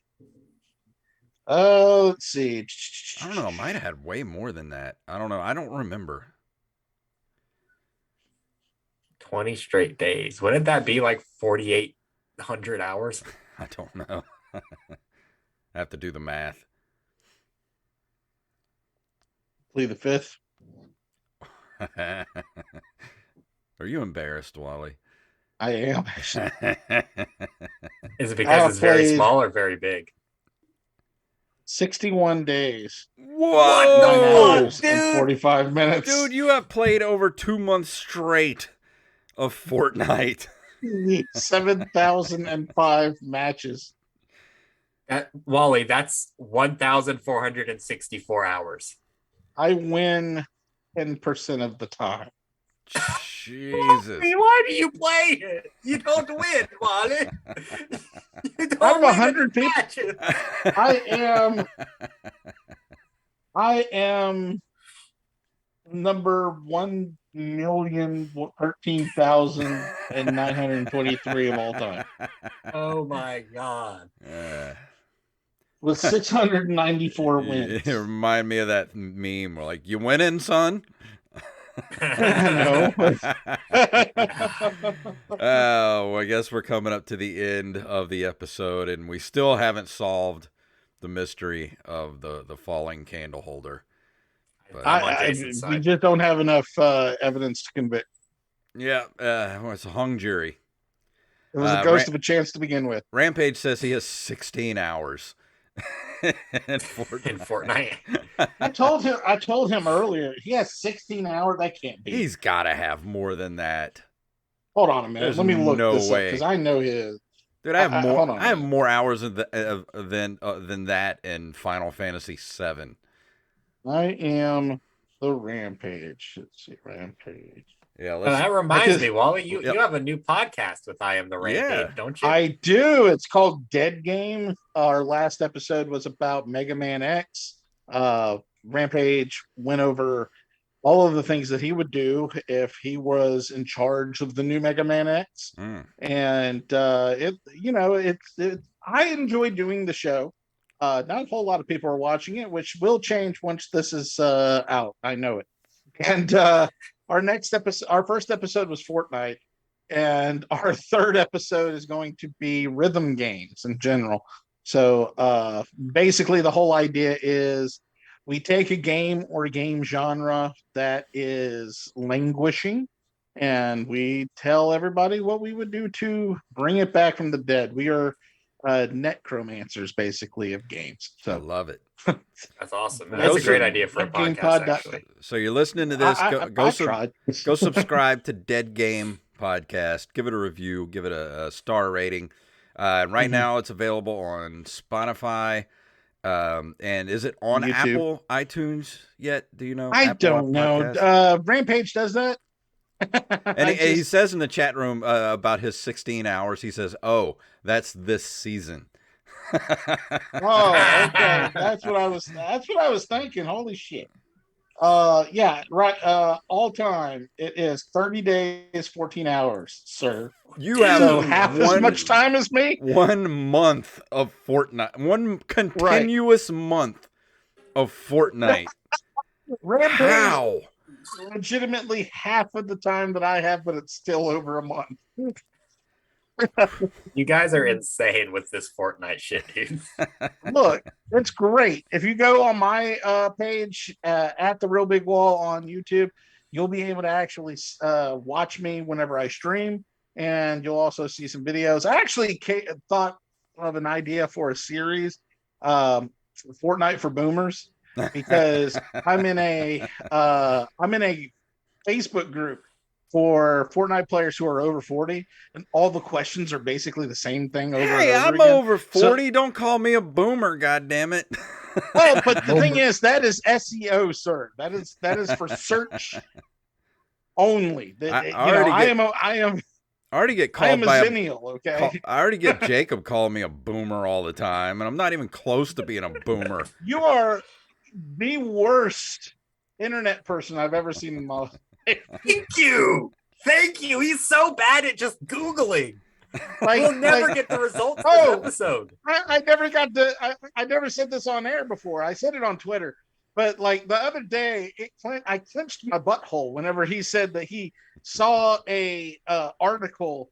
Let's see. I don't know. I might have had way more than that. I don't know. I don't remember. 20 straight days. Wouldn't that be like 4,800 hours? I don't know. I have to do the math. Plead the fifth. Are you embarrassed, Wally? I am. Is it because it's very small or very big? 61 days. Whoa! 9 hours and 45 minutes. Dude, you have played over 2 months straight of Fortnite. 7,005 matches. Wally, that's 1,464 hours. I win 10% of the time. Jesus. Why do you play it? You don't win, Wally. You don't Out of win 100 people, matches. I am number 1 8,013,923 of all time Oh my god. with 694 It wins. remind me of that meme where like, you winning, son? No. Oh, I guess we're coming up to the end of the episode, and we still haven't solved the mystery of the falling candle holder. But I'm on Jason's We side. just don't have enough evidence to convict. yeah, well, it's a hung jury. It was a ghost of a chance to begin with. Rampage says he has 16 hours in Fortnite. In Fortnite. I told him earlier, he has 16 hours. That can't be. He's got to have more than that. Hold on a minute. There's Let me look no this up way. because I know his. Dude, I have more. Hold on a I have minute. more hours than that in Final Fantasy VII. I am the Rampage. Let's see, Rampage. Yeah, That reminds me, Wally, you Yep. have a new podcast with I Am the Rampage, don't you? I do. It's called Dead Game. Our last episode was about Mega Man X. Rampage went over all of the things that he would do if he was in charge of the new Mega Man X. And I enjoy doing the show. Not a whole lot of people are watching it, which will change once this is out. I know it. And our first episode was Fortnite, and our third episode is going to be rhythm games in general. So basically, the whole idea is we take a game or a game genre that is languishing, and we tell everybody what we would do to bring it back from the dead. We are necromancers, basically, of games. So I love it. That's awesome. That's a great idea for a podcast, actually. So you're listening to this. Go subscribe to Dead Game Podcast. Give it a review. Give it a star rating. Right now, it's available on Spotify. And is it on YouTube. Apple iTunes yet? Do you know? I don't know. Rampage does that. And he says in the chat room about his 16 hours. He says, "Oh, that's this season." Oh, okay. That's what I was thinking. Holy shit. Yeah, right. All time it is 30 days, 14 hours, sir. You have so half as much time as me. 1 month of Fortnite. One continuous month of Fortnite. Rampage, how? Legitimately half of the time that I have, but it's still over a month. You guys are insane with this Fortnite shit, dude. Look, it's great. If you go on my page at the Real Big Wall on YouTube, you'll be able to actually watch me whenever I stream, and you'll also see some videos. I actually thought of an idea for a series, Fortnite for Boomers, because I'm in a Facebook group for Fortnite players who are over 40, and all the questions are basically the same thing over and over I'm again. over 40. Don't call me a boomer, goddammit. Well, but the thing is, that is SEO, sir. That is for search only. I already get called I am a by zennial, okay? I already get Jacob calling me a boomer all the time, and I'm not even close to being a boomer. You are the worst internet person I've ever seen in my life. Thank you. He's so bad at just Googling. We'll never get the results of this episode. I never said this on air before. I said it on Twitter. But like the other day, I clenched my butthole whenever he said that he saw a article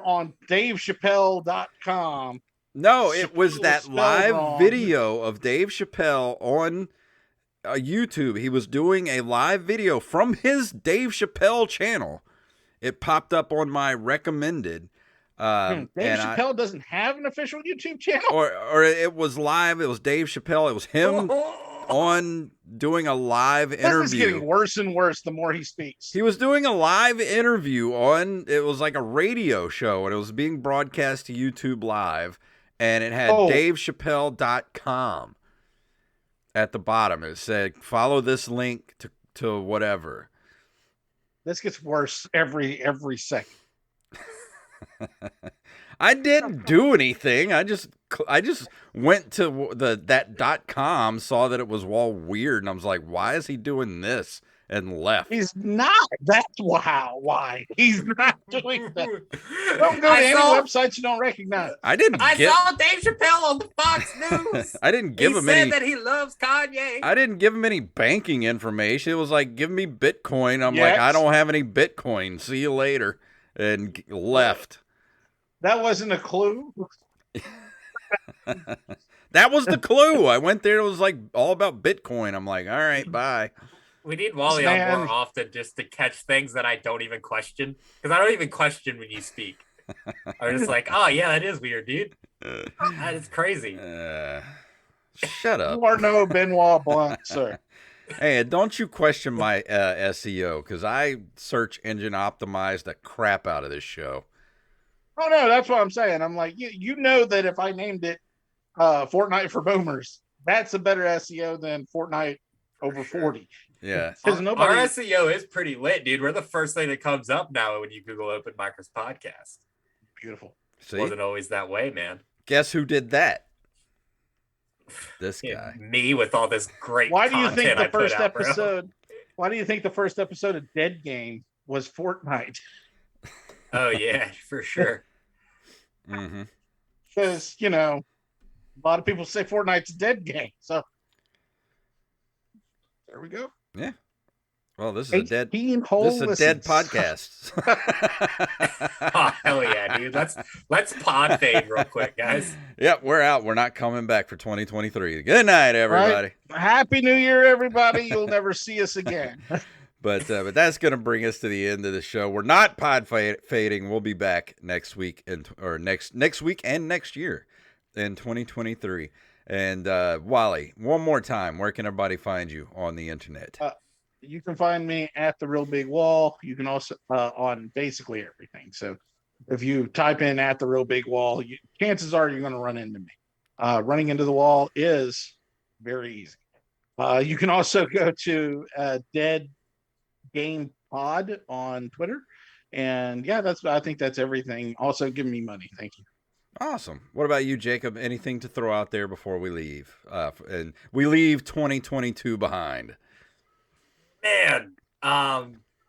on DaveChappelle.com. No, it was that live video of Dave Chappelle on YouTube. He was doing a live video from his Dave Chappelle channel. It popped up on my recommended. Dave Chappelle doesn't have an official YouTube channel? Or it was live. It was Dave Chappelle. It was him on doing a live interview. This is getting worse and worse the more he speaks. He was doing a live interview on, it was like a radio show, and it was being broadcast to YouTube live, and it had DaveChappelle.com at the bottom. It said, follow this link to whatever. This gets worse every second. I didn't do anything. I just I just went to that .com, saw that it was all weird, and I was like, why is he doing this? And left. He's not. That's why he's not doing that. Don't go to any websites you don't recognize. I saw Dave Chappelle on the Fox News. I didn't give him any. He said that he loves Kanye. I didn't give him any banking information. It was like, give me Bitcoin. I'm like, I don't have any Bitcoin. See you later. And left. That wasn't a clue. That was the clue. I went there. It was like all about Bitcoin. I'm like, all right, bye. We need Wally on more often just to catch things that I don't even question. Because I don't even question when you speak. I'm just like, oh, yeah, that is weird, dude. That is crazy. Shut up. You are no Benoit Blanc, sir. Hey, don't you question my SEO, because I search engine optimized the crap out of this show. Oh, no, that's what I'm saying. I'm like, you know that if I named it Fortnite for Boomers, that's a better SEO than Fortnite over 40. Yeah. Because our SEO is pretty lit, dude. We're the first thing that comes up now when you Google OpenMicersPodcast. Beautiful. See? Wasn't always that way, man. Guess who did that? This guy. Me with all this great Why do you think the first episode? Why do you think the first episode of Dead Game was Fortnite? Oh yeah, for sure. Mm-hmm. Because a lot of people say Fortnite's a dead game. So there we go. Yeah. Well, this is a dead podcast. Oh, hell yeah, dude. Let's pod fade real quick, guys. Yep, we're out. We're not coming back for 2023. Good night, everybody. Right. Happy New Year, everybody. You'll never see us again. But that's going to bring us to the end of the show. We're not pod fading. We'll be back next week next week and next year in 2023. And Wally, one more time, where can everybody find you on the internet? You can find me at The Real Big Wall. You can also on basically everything. So if you type in at The Real Big Wall, chances are you're going to run into me. Running into the wall is very easy. You can also go to Dead Game Pod on Twitter. And yeah, I think that's everything. Also, give me money. Thank you. Awesome. What about you, Jacob? Anything to throw out there before we leave? And we leave 2022 behind. Man,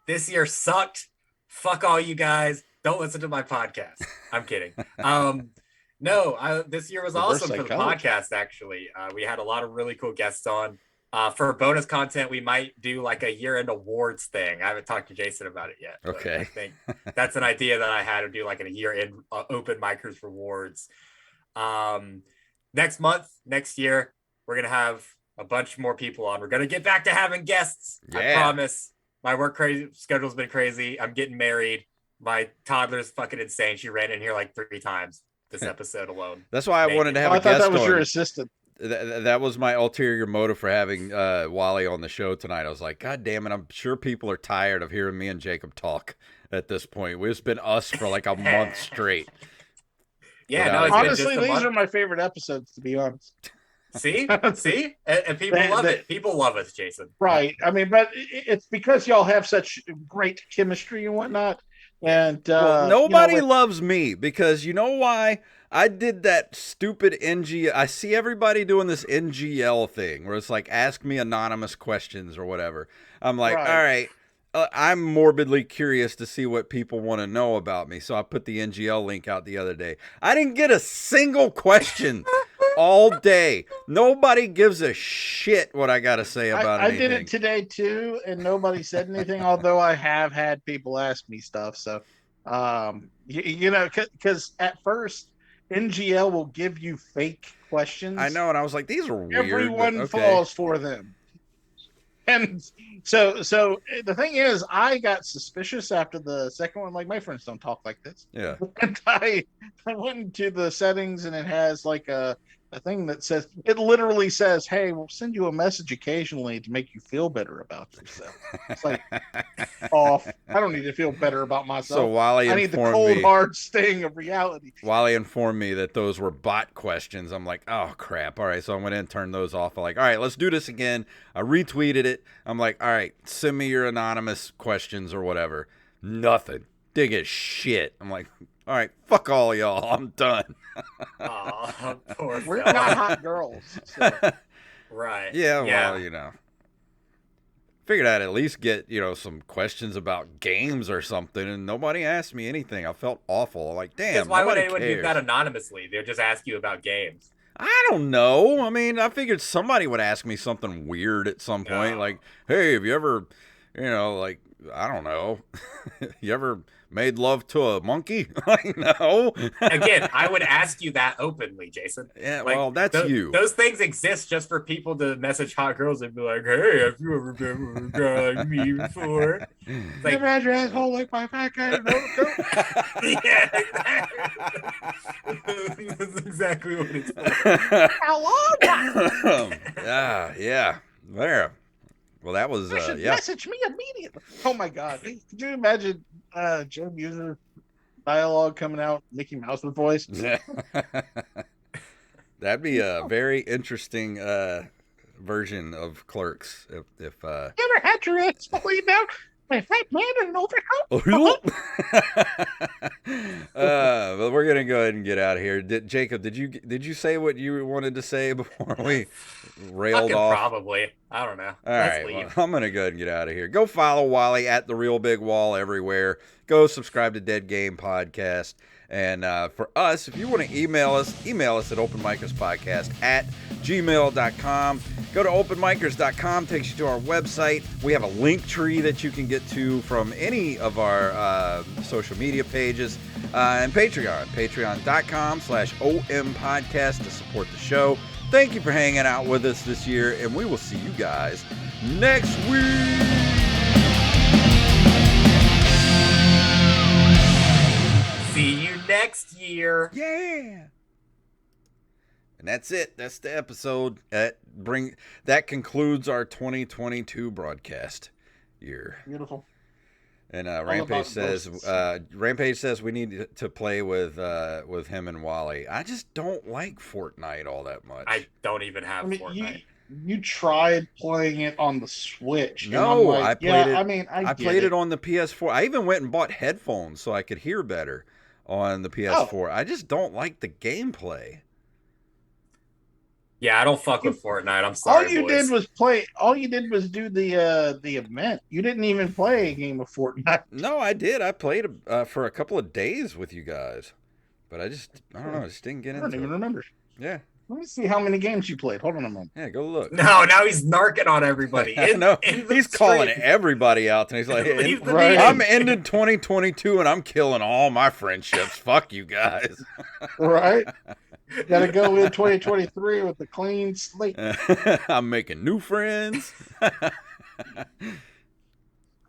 this year sucked. Fuck all you guys. Don't listen to my podcast. I'm kidding. This year was awesome for the podcast, actually. We had a lot of really cool guests on. For bonus content, we might do like a year-end awards thing. I haven't talked to Jason about it yet. Okay. I think that's an idea that I had to do, like a year-end open micers rewards. Next year, we're going to have a bunch more people on. We're going to get back to having guests. Yeah. I promise. My work schedule's been crazy. I'm getting married. My toddler's fucking insane. She ran in here like 3 times this episode alone. That's why I wanted to have a guest on. I thought that was your assistant. That was my ulterior motive for having Wally on the show tonight. I was like, God damn it, I'm sure people are tired of hearing me and Jacob talk at this point. It's been us for like a month straight. Yeah, honestly, these are my favorite episodes, to be honest. See? And people love it. People love us, Jason. Right. I mean, but it's because y'all have such great chemistry and whatnot. And nobody loves me because you know why? I did that stupid NGL. I see everybody doing this NGL thing where it's like, ask me anonymous questions or whatever. I'm like, all right, I'm morbidly curious to see what people want to know about me. So I put the NGL link out the other day. I didn't get a single question all day. Nobody gives a shit what I got to say about anything. I did it today too, and nobody said anything, although I have had people ask me stuff. So, because at first, NGL will give you fake questions. I know, and I was like, these are weird. Everyone falls for them. And so the thing is, I got suspicious after the second one. Like, my friends don't talk like this. Yeah. And I went into the settings, and it has like a thing that says, it literally says, hey, we'll send you a message occasionally to make you feel better about yourself. It's like, off. I don't need to feel better about myself. So Wally I need the cold, hard sting of reality. Wally informed me that those were bot questions. I'm like, oh, crap. All right. So I went in and turned those off. I'm like, all right, let's do this again. I retweeted it. I'm like, all right, send me your anonymous questions or whatever. Nothing. Dig a shit. I'm like, all right, fuck all y'all. I'm done. Oh, poor We're fella. not hot girls. So. Right. Yeah, Yeah. well, figured I'd at least get, some questions about games or something, and nobody asked me anything. I felt awful. Like, Because damn, why would nobody anyone do cares. that anonymously? They'll just ask you about games. I don't know. I mean, I figured somebody would ask me something weird at some point. No. Like, hey, have you ever, like, I don't know, you ever made love to a monkey? Like, no. Again, I would ask you that openly, Jason. Yeah, Like, well, that's you. those things exist just for people to message hot girls and be like, "Hey, have you ever been with a girl like me before?" It's like, Never had your asshole like my fat guy in an overcoat. yeah, exactly. That's exactly what it's for. How long? Yeah. There. Well, that was, You should yeah. message me immediately. Oh my god. Could you imagine Joe Muser dialogue coming out, Mickey Mouse with voice? That'd be a very interesting version of Clerks if You ever had your asshole eaten out by a fat man in an overcoat? But we're gonna go ahead and get out of here. Jacob, did you say what you wanted to say before we railed Fucking off? Probably. I don't know. All Let's right, leave. well, I'm gonna go ahead and get out of here. Go follow Wally at the Real Big Wall everywhere. Go subscribe to Dead Game Podcast. And for us, if you want to email us at openmicerspodcast@gmail.com. Go to openmicers.com, takes you to our website. We have a link tree that you can get to from any of our social media pages. And patreon.com/ompodcast to support the show. Thank you for hanging out with us this year, and we will see you guys next week. See you next year. Yeah. And that's it. That's the episode. That concludes our 2022 broadcast year. Beautiful. And Rampage says we need to play with him and Wally. I just don't like Fortnite all that much. I don't even have Fortnite. You tried playing it on the Switch. No, I played it. I mean, I played it on the PS4. I even went and bought headphones so I could hear better on the PS4. I just don't like the gameplay. Yeah, I don't fuck with Fortnite. I'm sorry. All you did was play. All you did was do the event. You didn't even play a game of Fortnite. No, I did. I played for a couple of days with you guys, but I don't know. I just didn't get into it. I don't even remember. Yeah. Let me see how many games you played. Hold on a moment. Yeah, go look. No, now he's narking on everybody. He's calling everybody out, and he's like, I'm ending 2022, and I'm killing all my friendships. Fuck you guys. Right? Got to go in 2023 with a clean slate. I'm making new friends.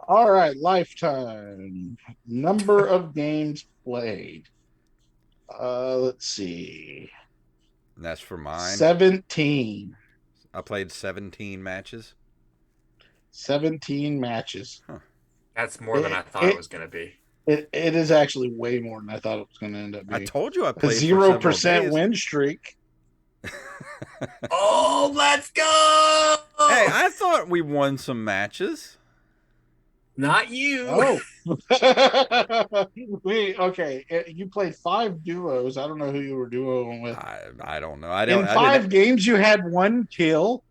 All right, lifetime number of games played. Let's see. And that's for mine. 17. I played 17 matches. 17 matches. Huh. That's more than I thought it was going to be. It is actually way more than I thought it was going to end up being. I told you I played a 0% win streak. Oh, let's go! Hey, I thought we won some matches. Not you. Oh. Okay. You played 5 duos. I don't know who you were duoing with. I don't know. In 5 games, you had 1 kill.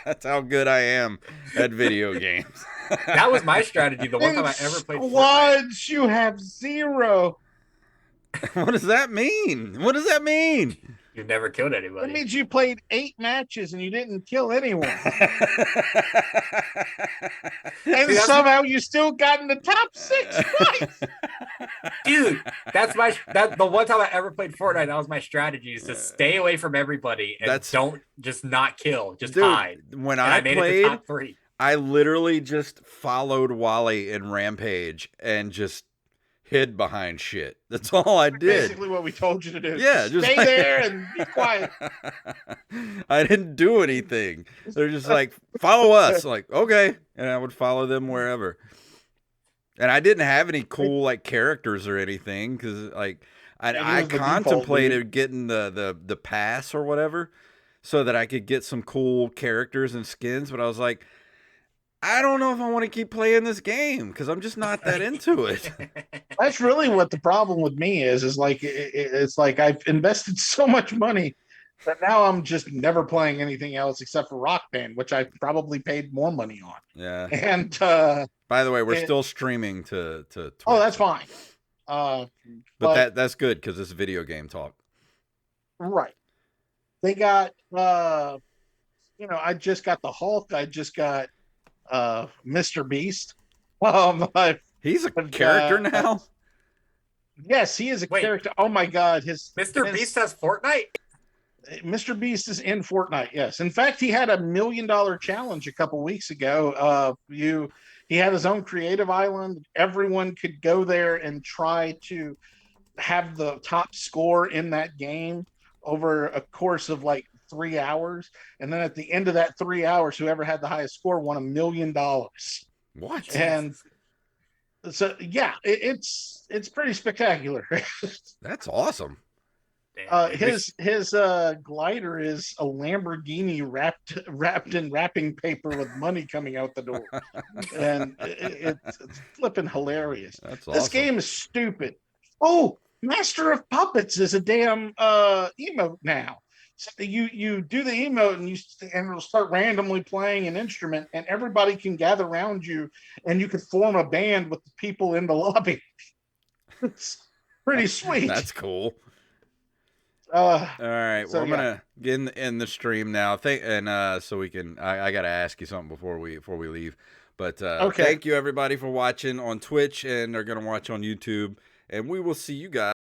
That's how good I am at video games. That was my strategy. The one time I ever played squads, you have 0. What does that mean? What does that mean? You've never killed anybody. That means you played 8 matches and you didn't kill anyone. And somehow you still got in the top 6 twice. Dude, the one time I ever played Fortnite, that was my strategy, is to stay away from everybody and don't just not kill, just hide. When I made it to top 3. I literally just followed Wally in Rampage and just hid behind shit. That's all I did. Basically what we told you to do. Yeah, just stay there and be quiet. I didn't do anything. They're just like, follow us. Like, okay. And I would follow them wherever. And I didn't have any cool like characters or anything because like I contemplated getting the pass or whatever so that I could get some cool characters and skins, but I was like, I don't know if I want to keep playing this game because I'm just not that into it. That's really what the problem with me is like it's like I've invested so much money that now I'm just never playing anything else except for Rock Band, which I probably paid more money on. Yeah. And by the way, we're still streaming to Twitch. Oh, that's fine. But that's good because it's video game talk. Right. They got I just got the Hulk. I just got Mr. Beast. He's a character now. Yes, he is a character. Oh my God, Mr. Beast has Fortnite. Mr. Beast is in Fortnite. Yes, in fact, he had $1 million challenge a couple weeks ago. He had his own creative island. Everyone could go there and try to have the top score in that game over a course of like 3 hours, and then at the end of that 3 hours, whoever had the highest score won $1 million. What? And so yeah, it's pretty spectacular. That's awesome. His glider is a Lamborghini wrapped in wrapping paper with money coming out the door, and it's flipping hilarious. That's awesome. This game is stupid. Oh, Master of Puppets is a damn emote now. So you do the emote and it'll start randomly playing an instrument, and everybody can gather around you, and you can form a band with the people in the lobby. It's pretty sweet. That's cool. All right, so well, I'm gonna get in the stream now. So we can. I gotta ask you something before we leave. But okay. Thank you everybody for watching on Twitch and are gonna watch on YouTube, and we will see you guys